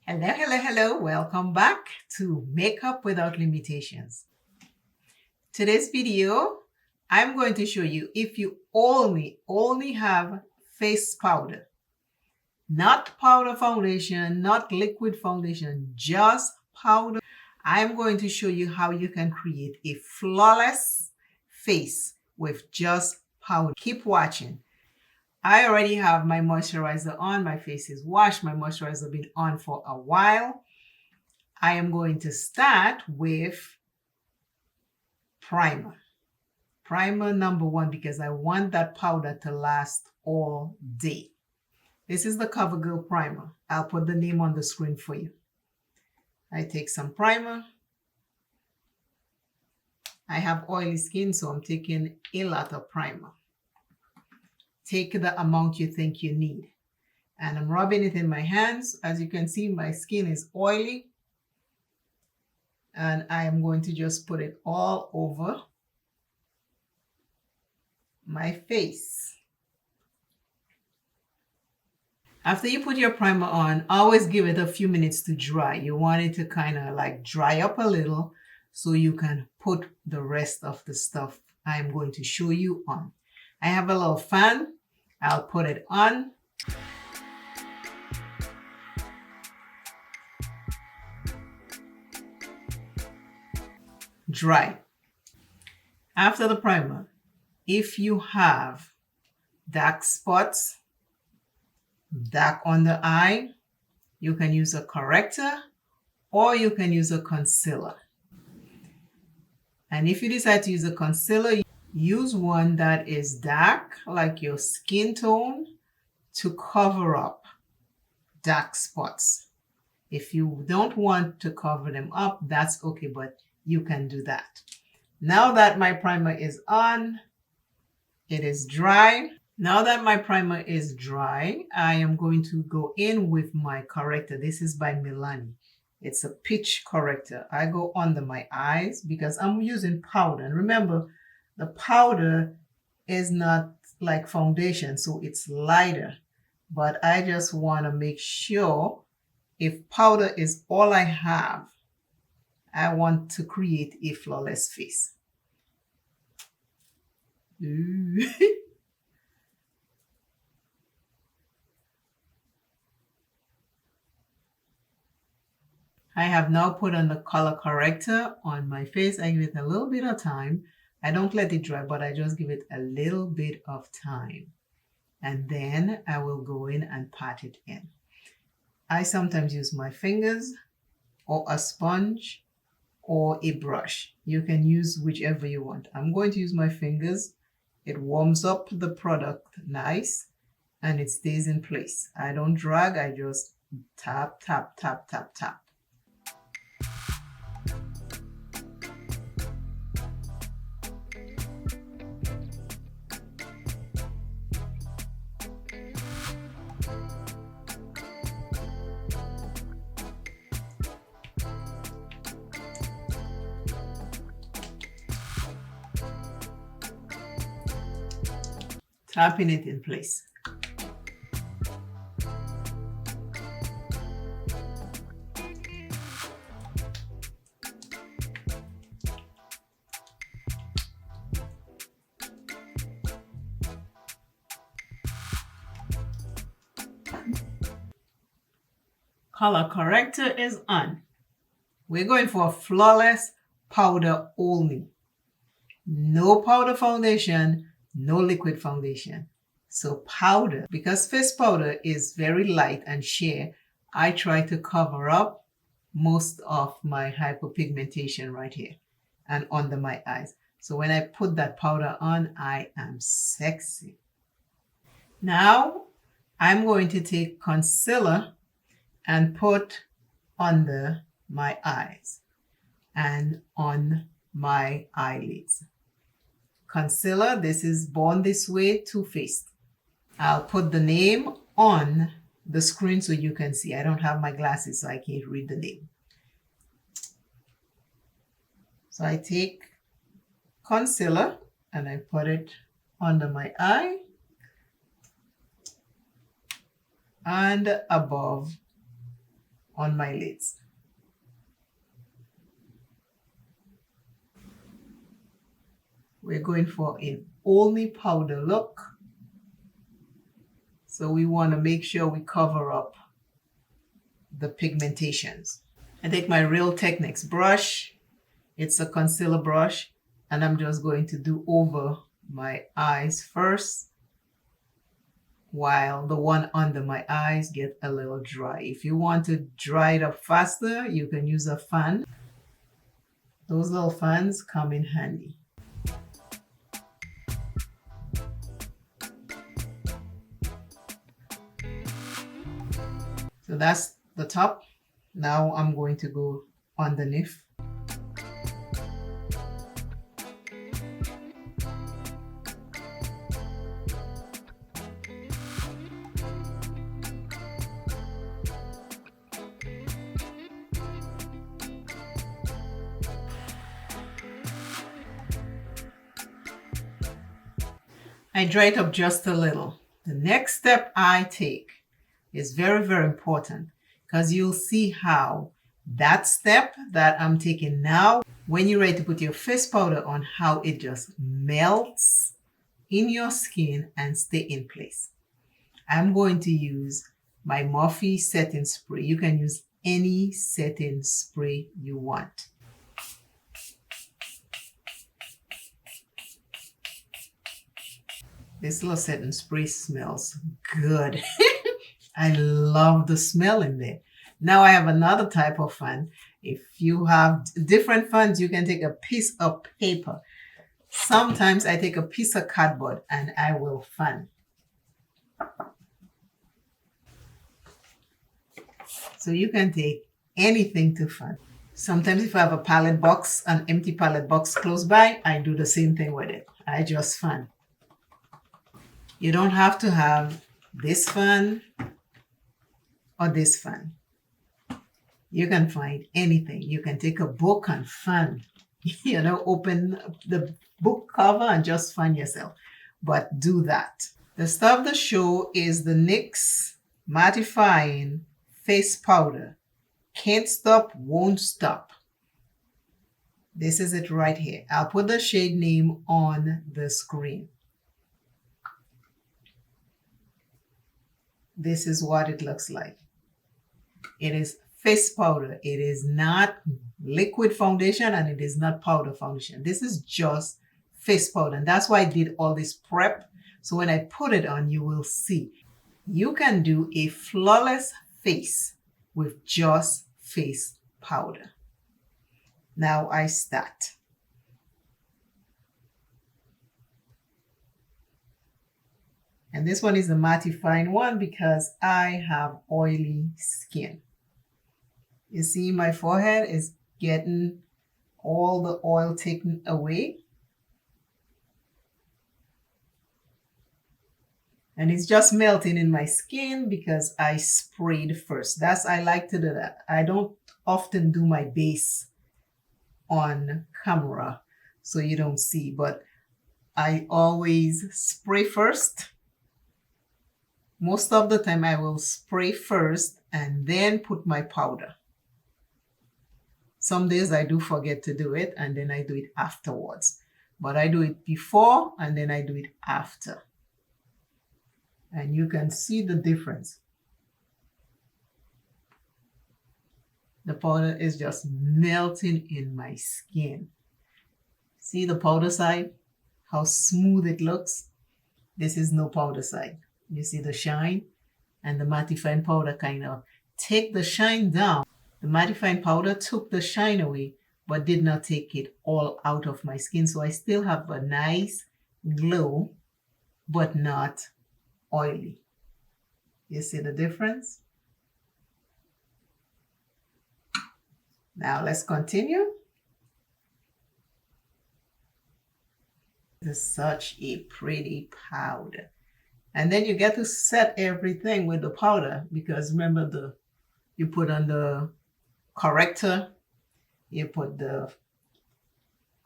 Hello, hello, hello. Welcome back to Makeup Without Limitations. Today's video, I'm going to show you if you only have face powder, not powder foundation, not liquid foundation, just powder. I'm going to show you how you can create a flawless face with just powder. Keep watching. I already have my moisturizer on. My face is washed. My moisturizer has been on for a while. I am going to start with primer. Primer number one, because I want that powder to last all day. This is the CoverGirl primer. I'll put the name on the screen for you. I take some primer. I have oily skin, so I'm taking a lot of primer. Take the amount you think you need. And I'm rubbing it in my hands. As you can see, my skin is oily. And I am going to just put it all over my face. After you put your primer on, always give it a few minutes to dry. You want it to kind of like dry up a little so you can put the rest of the stuff I'm going to show you on. I have a little fan. I'll put it on. Dry. After the primer, if you have dark spots, dark under eye, you can use a corrector or you can use a concealer. And if you decide to use a concealer, use one that is dark, like your skin tone, to cover up dark spots. If you don't want to cover them up, that's okay, but you can do that. Now that my primer is on, it is dry. Now that my primer is dry, I am going to go in with my corrector. This is by Milani. It's a pitch corrector. I go under my eyes because I'm using powder. And remember, the powder is not like foundation, so it's lighter. But I just want to make sure if powder is all I have, I want to create a flawless face. Ooh. I have now put on the color corrector on my face. I give it a little bit of time. I don't let it dry, but I just give it a little bit of time. And then I will go in and pat it in. I sometimes use my fingers or a sponge or a brush. You can use whichever you want. I'm going to use my fingers. It warms up the product nice and it stays in place. I don't drag, I just tap, tap, tap, tap, tap. Tapping it in place. Color corrector is on. We're going for a flawless powder only. No powder foundation, no liquid foundation. So powder, because face powder is very light and sheer, I try to cover up most of my hyperpigmentation right here and under my eyes. So when I put that powder on, I am sexy. Now I'm going to take concealer and put under my eyes and on my eyelids. Concealer, this is Born This Way Too Faced. I'll put the name on the screen so you can see. I don't have my glasses, so I can't read the name. So I take concealer and I put it under my eye and above on my lids. We're going for an only powder look. So we want to make sure we cover up the pigmentations. I take my Real Techniques brush. It's a concealer brush, and I'm just going to do over my eyes first, while the one under my eyes get a little dry. If you want to dry it up faster, you can use a fan. Those little fans come in handy. So that's the top. Now I'm going to go underneath. I dry it up just a little. The next step I take is very, very important, because you'll see how that step that I'm taking now, when you're ready to put your face powder on, how it just melts in your skin and stay in place. I'm going to use my Morphe setting spray. You can use any setting spray you want. This little setting spray smells good. I love the smell in there. Now I have another type of fan. If you have different fans, you can take a piece of paper. Sometimes I take a piece of cardboard and I will fan. So you can take anything to fan. Sometimes if I have a palette box, an empty palette box close by, I do the same thing with it. I just fan. You don't have to have this fan or this fan. You can find anything. You can take a book and fan. Open the book cover and just fan yourself. But do that. The star of the show is the NYX Mattifying Face Powder. Can't stop, won't stop. This is it right here. I'll put the shade name on the screen. This is what it looks like. It is face powder. It is not liquid foundation and it is not powder foundation. This is just face powder. And that's why I did all this prep. So when I put it on, you will see. You can do a flawless face with just face powder. Now I start. And this one is the mattifying one because I have oily skin. You see my forehead is getting all the oil taken away. And it's just melting in my skin because I sprayed first. I like to do that. I don't often do my base on camera so you don't see, but I always spray first. Most of the time I will spray first and then put my powder. Some days I do forget to do it and then I do it afterwards. But I do it before and then I do it after. And you can see the difference. The powder is just melting in my skin. See the powder side? How smooth it looks? This is no powder side. You see the shine? And the mattifying powder kind of take the shine down. The mattifying powder took the shine away, but did not take it all out of my skin. So I still have a nice glow, but not oily. You see the difference? Now let's continue. This is such a pretty powder. And then you get to set everything with the powder because remember you put on the corrector, you put the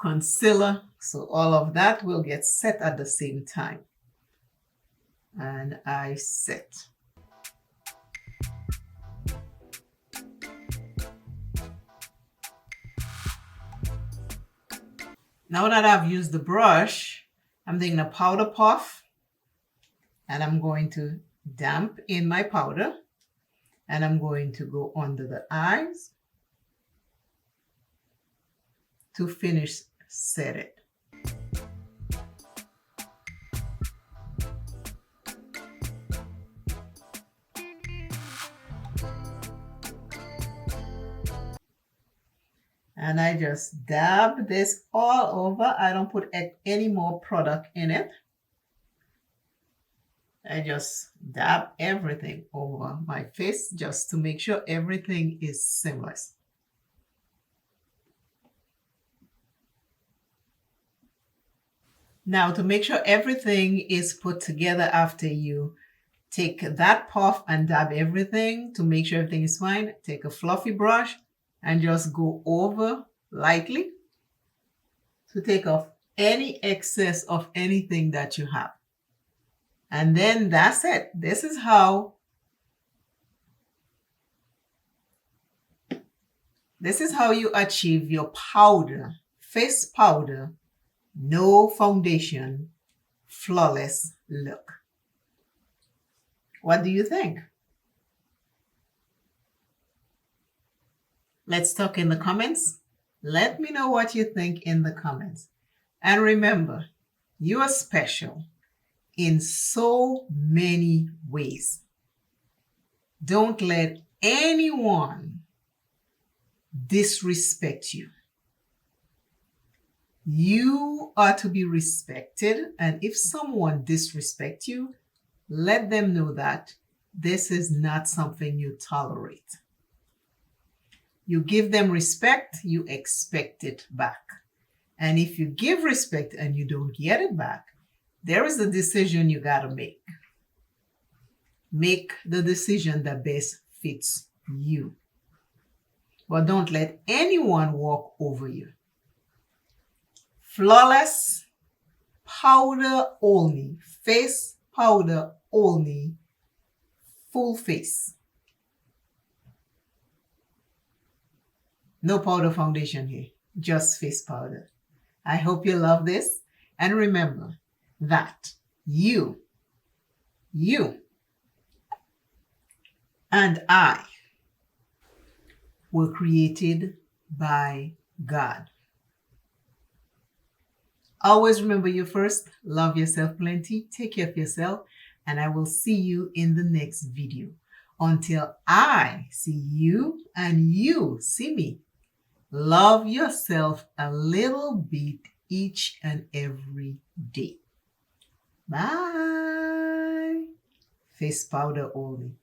concealer, so all of that will get set at the same time. And I set. Now that I've used the brush, I'm taking a powder puff and I'm going to damp in my powder and I'm going to go under the eyes to finish set it. And I just dab this all over. I don't put any more product in it. I just dab everything over my face just to make sure everything is seamless. Now, to make sure everything is put together after you take that puff and dab everything, to make sure everything is fine, take a fluffy brush and just go over lightly to take off any excess of anything that you have. And then that's it. This is how you achieve your powder, face powder, no foundation, flawless look. What do you think? Let's talk in the comments. Let me know what you think in the comments. And remember, you are special in so many ways. Don't let anyone disrespect you. You are to be respected, and if someone disrespects you, let them know that this is not something you tolerate. You give them respect, you expect it back. And if you give respect and you don't get it back, there is a decision you got to make. Make the decision that best fits you. But don't let anyone walk over you. Flawless powder only, face powder only, full face. No powder foundation here, just face powder. I hope you love this. And remember that you and I were created by God. Always remember you first, love yourself plenty, take care of yourself, and I will see you in the next video. Until I see you and you see me, love yourself a little bit each and every day. Bye. Face powder only.